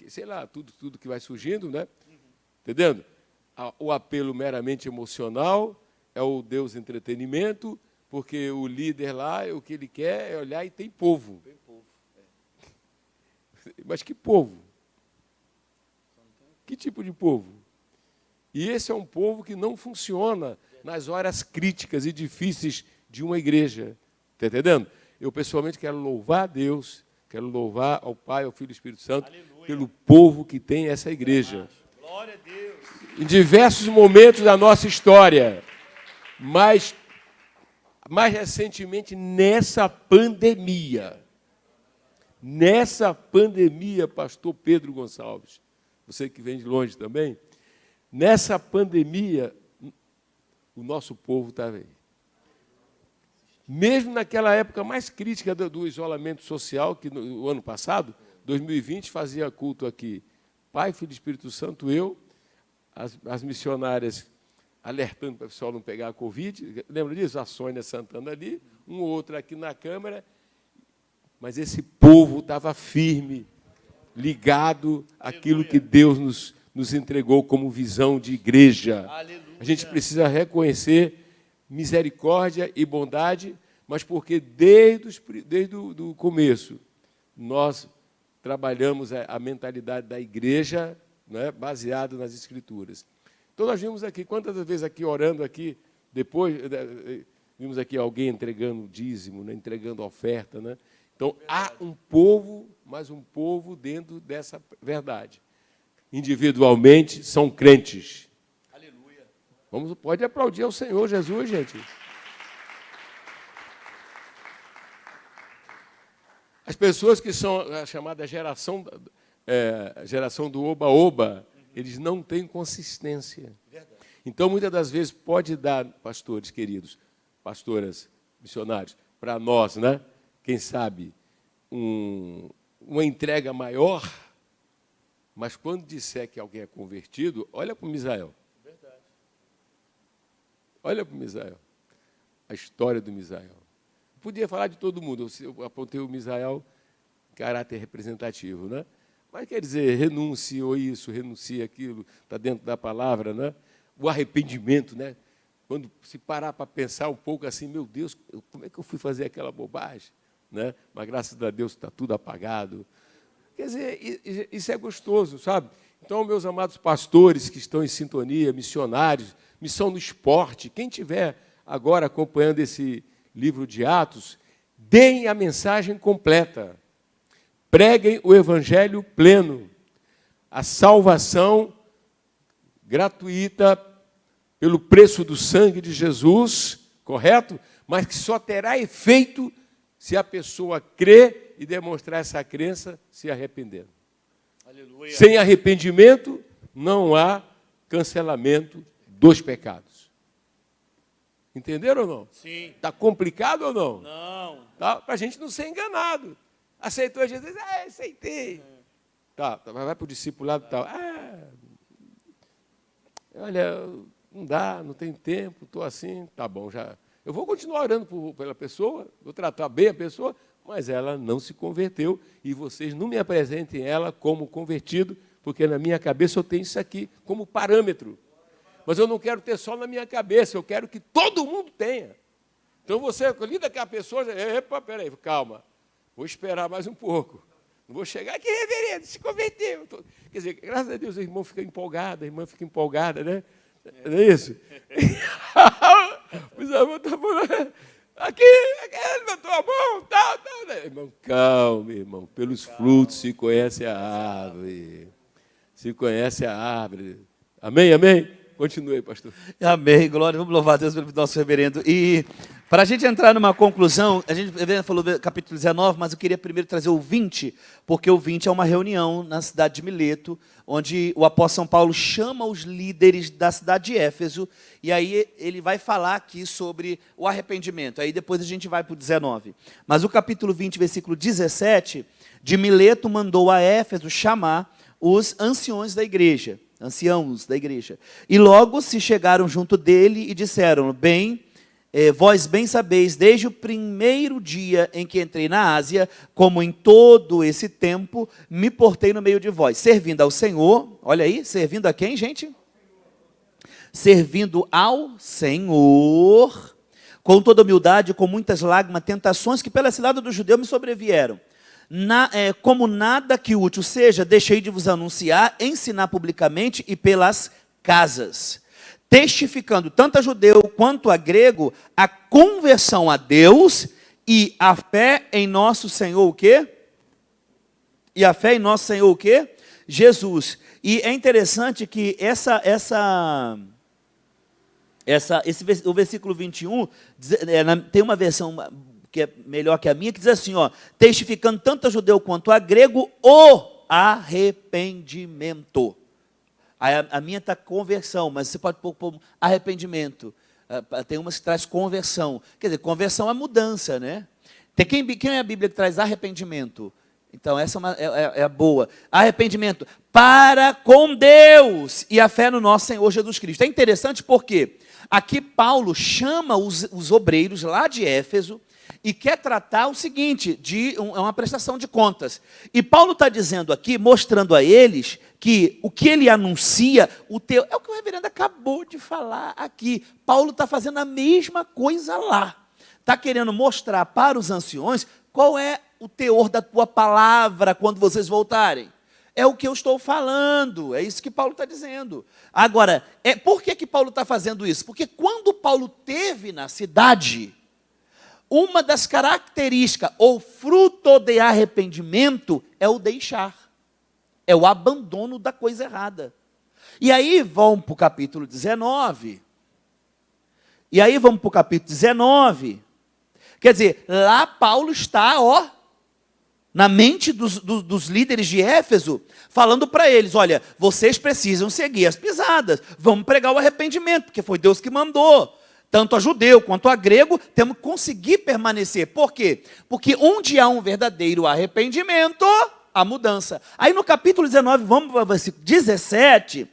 sei lá, tudo que vai surgindo, né? Entendendo? O apelo meramente emocional é o Deus entretenimento, porque o líder lá, o que ele quer é olhar e tem povo. Tem povo. Mas que povo? Que tipo de povo? E esse é um povo que não funciona nas horas críticas e difíceis de uma igreja. Está entendendo? Eu, pessoalmente, quero louvar a Deus, quero louvar ao Pai, ao Filho e ao Espírito Santo, aleluia, pelo povo que tem essa igreja. Glória a Deus. Em diversos momentos da nossa história, mas mais recentemente nessa pandemia, pastor Pedro Gonçalves, você que vem de longe também, nessa pandemia, o nosso povo estava aí. Mesmo naquela época mais crítica do isolamento social, que no ano passado, 2020, fazia culto aqui, Pai, Filho e Espírito Santo, as missionárias alertando para o pessoal não pegar a Covid, lembra disso? A Sônia Santana ali, um ou outro aqui na câmara, mas esse povo estava firme, ligado àquilo que Deus nos entregou como visão de igreja. Aleluia. A gente precisa reconhecer misericórdia e bondade, mas porque desde o começo nós trabalhamos a mentalidade da igreja, né, baseada nas Escrituras. Então nós vimos aqui, quantas vezes aqui orando aqui, depois vimos aqui alguém entregando dízimo, né, entregando oferta, né? Então há um povo, mas um povo dentro dessa verdade. Individualmente são crentes. Aleluia. Pode aplaudir ao Senhor Jesus, gente. As pessoas que são a chamada geração do oba-oba, eles não têm consistência. Verdade. Então, muitas das vezes, pode dar, pastores queridos, pastoras, missionários, para nós, né? Quem sabe, uma entrega maior, mas quando disser que alguém é convertido, olha para o Misael. Verdade. Olha para o Misael. A história do Misael. Podia falar de todo mundo, eu apontei o Misael, caráter representativo, né? Mas quer dizer, renunciou isso, renuncia aquilo, está dentro da palavra, né? O arrependimento, né? Quando se parar para pensar um pouco assim, meu Deus, como é que eu fui fazer aquela bobagem? Né? Mas graças a Deus está tudo apagado. Quer dizer, isso é gostoso, sabe? Então, meus amados pastores que estão em sintonia, missionários, missão no esporte, quem estiver agora acompanhando esse livro de Atos, deem a mensagem completa. Preguem o evangelho pleno. A salvação gratuita pelo preço do sangue de Jesus, correto? Mas que só terá efeito se a pessoa crer e demonstrar essa crença se arrependendo. Aleluia. Sem arrependimento, não há cancelamento dos pecados. Entenderam ou não? Sim. Está complicado ou não? Não. Tá? Para a gente não ser enganado. Aceitou Jesus? Aceitei. Tá, vai para o discipulado e tal. Olha, não dá, não tem tempo, estou assim, tá bom, já. Eu vou continuar orando pela pessoa, vou tratar bem a pessoa, mas ela não se converteu e vocês não me apresentem ela como convertido, porque na minha cabeça eu tenho isso aqui como parâmetro. Mas eu não quero ter só na minha cabeça, eu quero que todo mundo tenha. Então você lida com a pessoa, epa, peraí, calma, vou esperar mais um pouco. Não vou chegar aqui, reverendo, se converteu. Quer dizer, graças a Deus o irmão fica empolgado, a irmã fica empolgada, né? Não é isso? Os irmãos estão falando, aqui, levantou a mão, tal. Irmão, calma, irmão, pelos frutos se conhece a árvore. Se conhece a árvore. Amém, amém? Continue, pastor. Amém, glória, vamos louvar a Deus pelo nosso reverendo. E para a gente entrar numa conclusão, a gente falou do capítulo 19, mas eu queria primeiro trazer o 20, porque o 20 é uma reunião na cidade de Mileto, onde o apóstolo São Paulo chama os líderes da cidade de Éfeso, e aí ele vai falar aqui sobre o arrependimento. Aí depois a gente vai para o 19. Mas o capítulo 20, versículo 17, de Mileto mandou a Éfeso chamar os anciãos da igreja. E logo se chegaram junto dele e disseram, vós bem sabeis, desde o primeiro dia em que entrei na Ásia, como em todo esse tempo, me portei no meio de vós, servindo ao Senhor, olha aí, servindo a quem, gente? Servindo ao Senhor, com toda humildade, com muitas lágrimas, tentações que pela cilada do judeu me sobrevieram. Como nada que útil seja, deixei de vos anunciar, ensinar publicamente e pelas casas, testificando tanto a judeu quanto a grego a conversão a Deus e a fé em nosso Senhor o quê? E a fé em nosso Senhor o quê? Jesus. E é interessante que o versículo 21, tem uma versão que é melhor que a minha, que diz assim, ó, testificando tanto a judeu quanto a grego o arrependimento. A minha está conversão, mas você pode pôr arrependimento. Tem umas que traz conversão. Quer dizer, conversão é mudança, né? Quem é a Bíblia que traz arrependimento? Então, essa é a boa. Arrependimento para com Deus e a fé no nosso Senhor Jesus Cristo. É interessante porque aqui Paulo chama os obreiros lá de Éfeso e quer tratar o seguinte, é uma prestação de contas. E Paulo está dizendo aqui, mostrando a eles, que o que ele anuncia, é o que o reverendo acabou de falar aqui. Paulo está fazendo a mesma coisa lá. Está querendo mostrar para os anciões qual é o teor da tua palavra quando vocês voltarem. É o que eu estou falando, é isso que Paulo está dizendo. Agora, por que Paulo está fazendo isso? Porque quando Paulo esteve na cidade, uma das características, ou fruto de arrependimento, é o deixar. É o abandono da coisa errada. E aí vão para o capítulo 19. Quer dizer, lá Paulo está, na mente dos líderes de Éfeso, falando para eles, olha, vocês precisam seguir as pisadas, vamos pregar o arrependimento, porque foi Deus que mandou. Tanto a judeu quanto a grego, temos que conseguir permanecer. Por quê? Porque onde há um verdadeiro arrependimento, há mudança. Aí no capítulo 19, vamos para o versículo 17,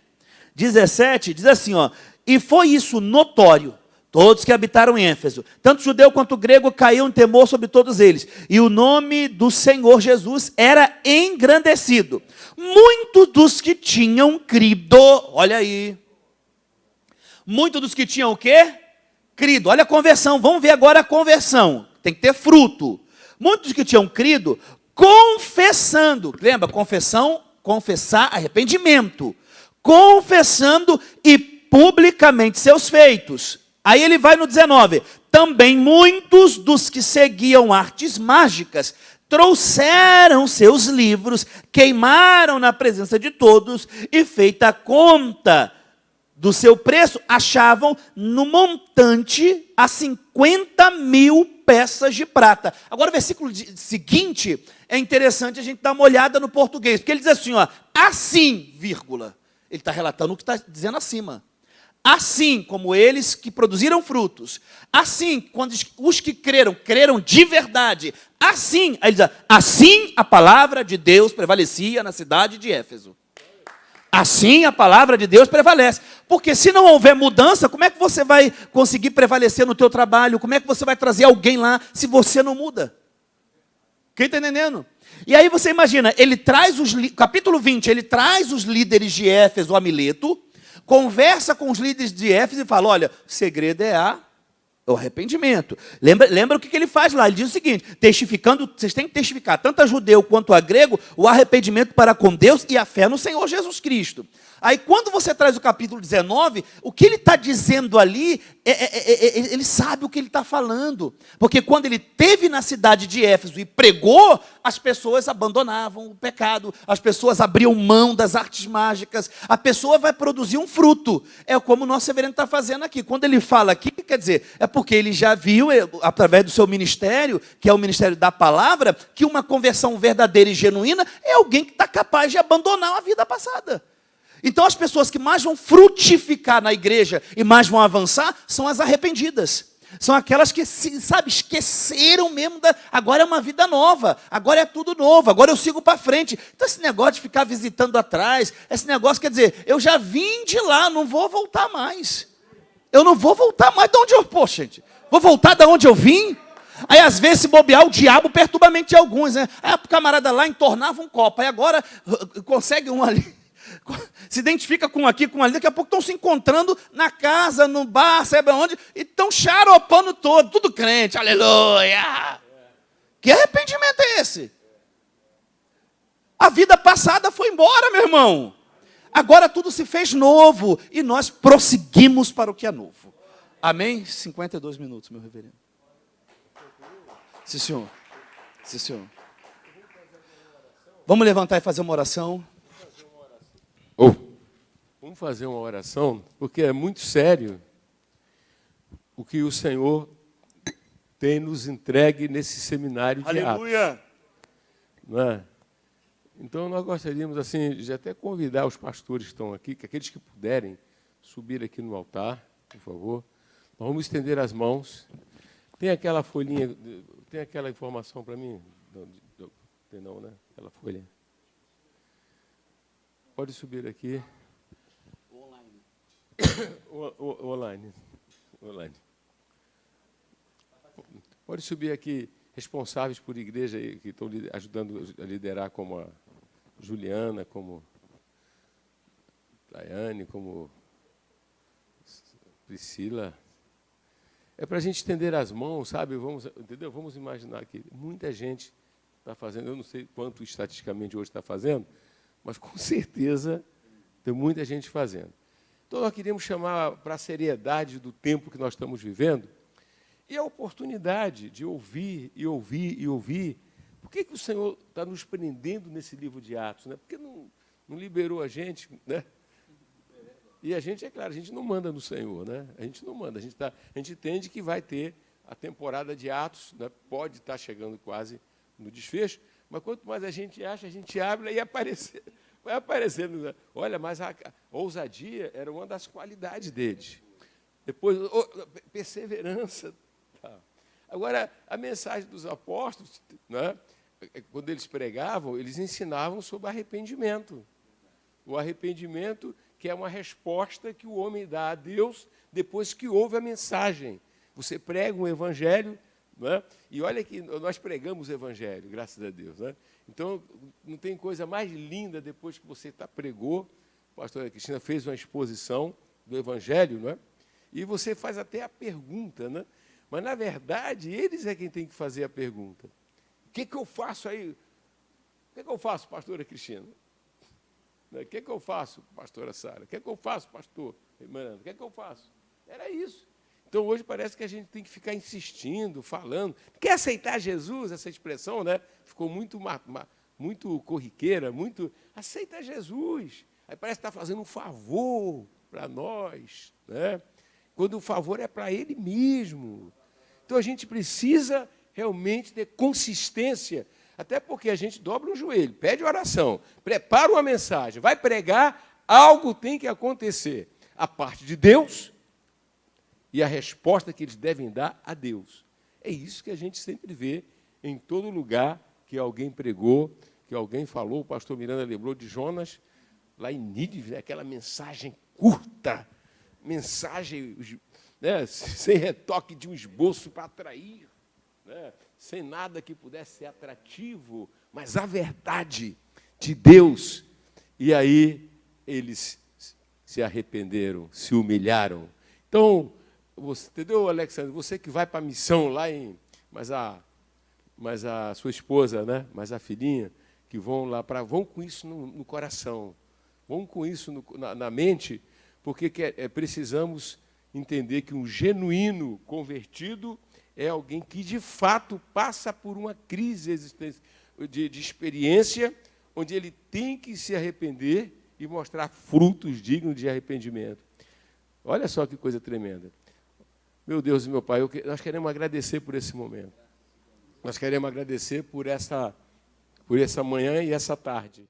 diz assim, ó, e foi isso notório. Todos que habitaram em Éfeso, tanto judeu quanto grego, caíam em temor sobre todos eles. E o nome do Senhor Jesus era engrandecido. Muitos dos que tinham crido, olha aí. Muitos dos que tinham o quê? Crido. Olha a conversão, vamos ver agora a conversão. Tem que ter fruto. Muitos dos que tinham crido, confessando. Lembra, confessão, confessar, arrependimento. Confessando e publicamente seus feitos. Aí ele vai no 19, também muitos dos que seguiam artes mágicas trouxeram seus livros, queimaram na presença de todos e feita a conta do seu preço, achavam no montante a 50.000 peças de prata. Agora o versículo seguinte é interessante a gente dar uma olhada no português, porque ele diz assim, ó, assim, vírgula, ele está relatando o que está dizendo acima. Assim como eles que produziram frutos, assim, quando os que creram de verdade, assim, aí ele diz, assim a palavra de Deus prevalecia na cidade de Éfeso. Assim a palavra de Deus prevalece. Porque se não houver mudança, como é que você vai conseguir prevalecer no teu trabalho? Como é que você vai trazer alguém lá se você não muda? Quem está entendendo? E aí você imagina, ele traz capítulo 20, ele traz os líderes de Éfeso a Mileto, conversa com os líderes de Éfeso e fala, olha, o segredo é o arrependimento. Lembra o que ele faz lá? Ele diz o seguinte, vocês têm que testificar, tanto a judeu quanto a grego, o arrependimento para com Deus e a fé no Senhor Jesus Cristo. Aí quando você traz o capítulo 19, o que ele está dizendo ali, ele sabe o que ele está falando. Porque quando ele esteve na cidade de Éfeso e pregou, as pessoas abandonavam o pecado, as pessoas abriam mão das artes mágicas, a pessoa vai produzir um fruto. É como o nosso reverendo está fazendo aqui. Quando ele fala aqui, quer dizer, é porque ele já viu, através do seu ministério, que é o ministério da palavra, que uma conversão verdadeira e genuína é alguém que está capaz de abandonar a vida passada. Então as pessoas que mais vão frutificar na igreja e mais vão avançar são as arrependidas. São aquelas que, sabe, esqueceram mesmo, agora é uma vida nova, agora é tudo novo, agora eu sigo para frente. Então esse negócio de ficar visitando atrás, esse negócio quer dizer, eu já vim de lá, não vou voltar mais. Eu não vou voltar mais de onde eu... Pô, gente, vou voltar de onde eu vim? Aí às vezes se bobear, o diabo perturba a mente de alguns, né? Aí o camarada lá entornava um copo, aí agora consegue um ali... Se identifica com aqui, com ali, daqui a pouco estão se encontrando na casa, no bar, sabe onde, e estão xaropando todo, tudo crente, aleluia. Que arrependimento é esse? A vida passada foi embora, meu irmão. Agora tudo se fez novo, e nós prosseguimos para o que é novo. Amém? 52 minutos, meu reverendo. Sim, senhor. Sim, senhor. Vamos levantar e fazer uma oração. Vamos fazer uma oração, porque é muito sério o que o Senhor tem nos entregue nesse seminário de Aleluia. Atos. Não é? Então, nós gostaríamos assim, de até convidar os pastores que estão aqui, que aqueles que puderem subir aqui no altar, por favor. Nós vamos estender as mãos. Tem aquela folhinha, tem aquela informação para mim? Tem não, né? Aquela folha. Pode subir aqui. Online. Pode subir aqui responsáveis por igreja que estão ajudando a liderar, como a Juliana, como Daiane, como Priscila. É para a gente estender as mãos, sabe? Entendeu? Vamos imaginar que muita gente está fazendo, eu não sei quanto estatisticamente hoje está fazendo, mas com certeza tem muita gente fazendo. Então, nós queríamos chamar para a seriedade do tempo que nós estamos vivendo e a oportunidade de ouvir e ouvir e ouvir. Por que o Senhor está nos prendendo nesse livro de Atos? Né? Por que não liberou a gente? Né? E a gente, é claro, a gente não manda no Senhor. Né? A gente não manda. A gente entende que vai ter a temporada de Atos, né? Pode estar chegando quase no desfecho, Mas quanto mais a gente acha, a gente abre e aparecer, vai aparecendo. Olha, mas a ousadia era uma das qualidades deles. Depois, perseverança. Tá. Agora, a mensagem dos apóstolos, né, quando eles pregavam, eles ensinavam sobre arrependimento. O arrependimento, que é uma resposta que o homem dá a Deus depois que ouve a mensagem. Você prega um evangelho, né? E olha que nós pregamos o evangelho, graças a Deus. Né? Então, não tem coisa mais linda depois que você pregou. A pastora Cristina fez uma exposição do evangelho, né? E você faz até a pergunta, né? Mas, na verdade, eles é quem tem que fazer a pergunta. O que eu faço aí? O que eu faço, pastora Cristina? O que eu faço, pastora Sara? O que eu faço, pastor Miranda? O que eu faço? Era isso. Então, hoje parece que a gente tem que ficar insistindo, falando. Quer aceitar Jesus? Essa expressão, né? Ficou muito corriqueira, muito... Aceita Jesus. Aí parece que está fazendo um favor para nós, né? Quando o favor é para Ele mesmo. Então, a gente precisa realmente ter consistência, até porque a gente dobra o joelho, pede oração, prepara uma mensagem, vai pregar, algo tem que acontecer. A parte de Deus e a resposta que eles devem dar a Deus. É isso que a gente sempre vê em todo lugar que alguém pregou, que alguém falou. O pastor Miranda lembrou de Jonas, lá em Nínive, aquela mensagem curta, mensagem, né, sem retoque de um esboço para atrair, né, sem nada que pudesse ser atrativo, mas a verdade de Deus. E aí eles se arrependeram, se humilharam. Então, você, entendeu, Alexandre? Você que vai para a missão lá em... Mas a sua esposa, né? Mas a filhinha, que vão lá para... Vão com isso no coração, vão com isso na mente, porque precisamos entender que um genuíno convertido é alguém que, de fato, passa por uma crise existencial, de experiência, onde ele tem que se arrepender e mostrar frutos dignos de arrependimento. Olha só que coisa tremenda. Meu Deus e meu Pai, nós queremos agradecer por esse momento. Nós queremos agradecer por essa manhã e essa tarde.